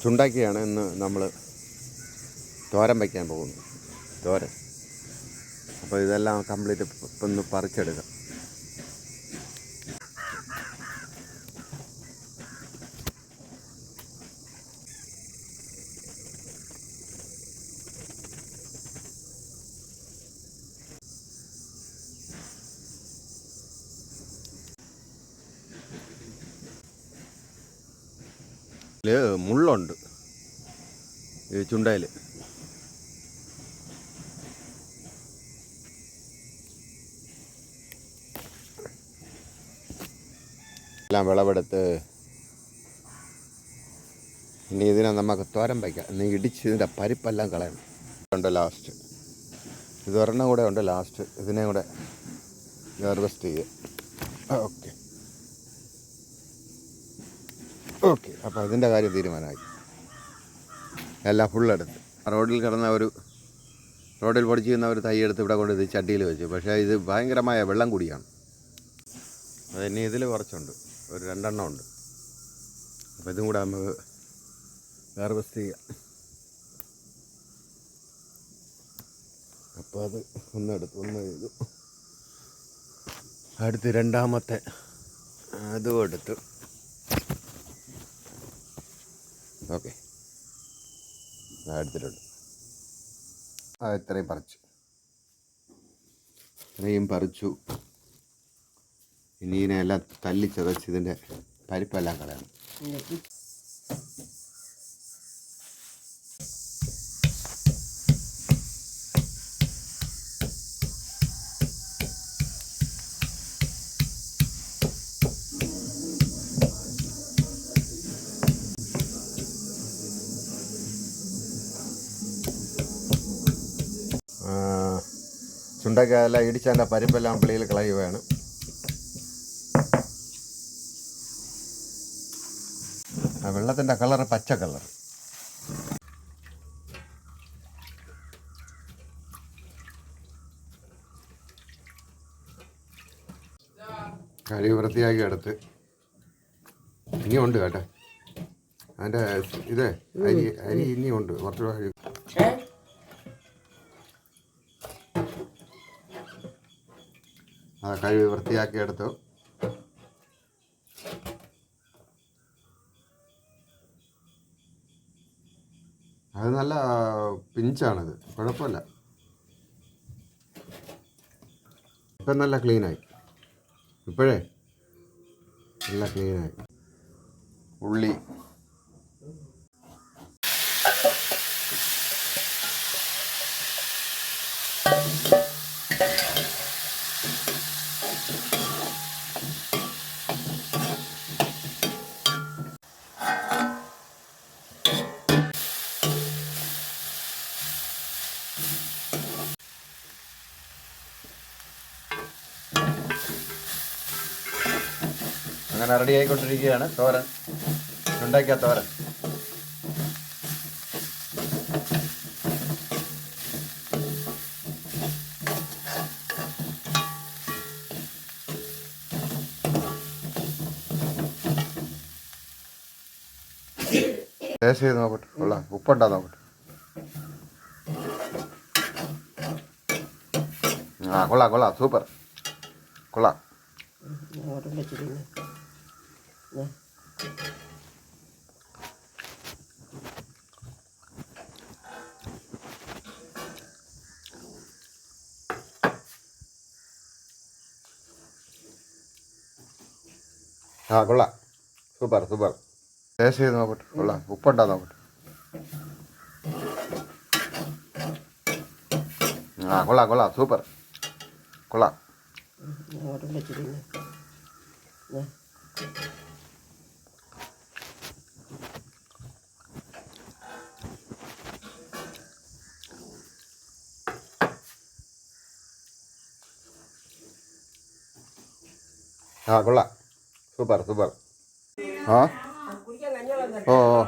ചുണ്ടാക്കിയാണ് ഇന്ന് നമ്മൾ തോരൻ വയ്ക്കാൻ പോകുന്നത്. തോരൻ. അപ്പോൾ ഇതെല്ലാം കംപ്ലീറ്റ് ഒന്ന് പറിച്ചെടുക്കാം. മുള്ളുണ്ട് ഈ ചുണ്ടയിൽ. എല്ലാം വിളവെടുത്ത് ഇനി ഇതിനെ നമുക്ക് തോരൻ വയ്ക്കാം. ഇനി ഇടിച്ച് ഇതിൻ്റെ പരിപ്പെല്ലാം കളയണം. ഉണ്ട് ലാസ്റ്റ് ഇതൊരെണ്ണം കൂടെ ഉണ്ട്. ലാസ്റ്റ് ഇതിനെ കൂടെ ഹാർവെസ്റ്റ് ചെയ്യുക. Okay okay. അപ്പോൾ ഇതിൻ്റെ കാര്യം തീരുമാനമായി. എല്ലാം ഫുള്ളെടുത്ത് റോഡിൽ കിടന്ന റോഡിൽ പൊടിച്ച് ചെയ്യുന്ന ഒരു തൈ എടുത്ത് ഇവിടെ കൊണ്ട് ഇത് ചട്ടിയിൽ വെച്ചു. പക്ഷേ ഇത് ഭയങ്കരമായ വെള്ളം കൂടിയാണ്. അതിനി ഇതിൽ കുറച്ചുണ്ട്, ഒരു 2 എണ്ണം ഉണ്ട്. അപ്പോൾ ഇതും കൂടെ നമുക്ക് ഹാർവെസ്റ്റ് ചെയ്യാം. അപ്പോൾ അത് ഒന്ന് ചെയ്തു. അടുത്ത് രണ്ടാമത്തെ അതും എടുത്തു. ഓക്കെ, എടുത്തിട്ടുണ്ട്. ഇത്രയും പറിച്ചു. ഇനി ഇതിനെല്ലാം തല്ലി ചതച്ച് ഇതിൻ്റെ പരിപ്പെല്ലാം കളയണം. ചുണ്ടയ്ക്കെല്ലാം ഇടിച്ചതിൻ്റെ പരിപ്പെല്ലാം വെളിയിൽ കളയുകയാണ്. വെള്ളത്തിൻ്റെ കളറ് പച്ച കളർ. കഴുകി വൃത്തിയാക്കി എടുത്ത് ഇനിയുണ്ട് കേട്ടോ. അതിൻ്റെ അരി ഇനിയുണ്ട് കുറച്ച്. കഴുകി വൃത്തിയാക്കി എടുത്തു. അത് നല്ല പിഞ്ചാണിത്, കുഴപ്പമില്ല. ഇപ്പം നല്ല ക്ലീനായി. ഇപ്പോഴേ നല്ല ക്ലീനായി. ഉള്ളി, അങ്ങനെ റെഡി ആയിക്കൊണ്ടിരിക്കുകയാണ് തോരൻ. ഉണ്ടാക്കിയ തോരൻ. ടേസ്റ്റ് ചെയ്ത് നോക്കട്ടെ. കൊള്ളാം. ഉപ്പുണ്ടാ നോക്കട്ടെ. കൊള്ളാം. സൂപ്പർ. കൊള്ളാം. കൊള്ളാം. സൂപ്പർ. ടേസ്റ്റ് ചെയ്ത് നോക്കട്ടെ. കൊള്ളാം. ഉപ്പുണ്ടാ നോക്കട്ടെ. കൊള്ളാം. സൂപ്പർ. കൊള്ളാം. കൊള്ളാം. സൂപ്പർ. ഓ ഓ.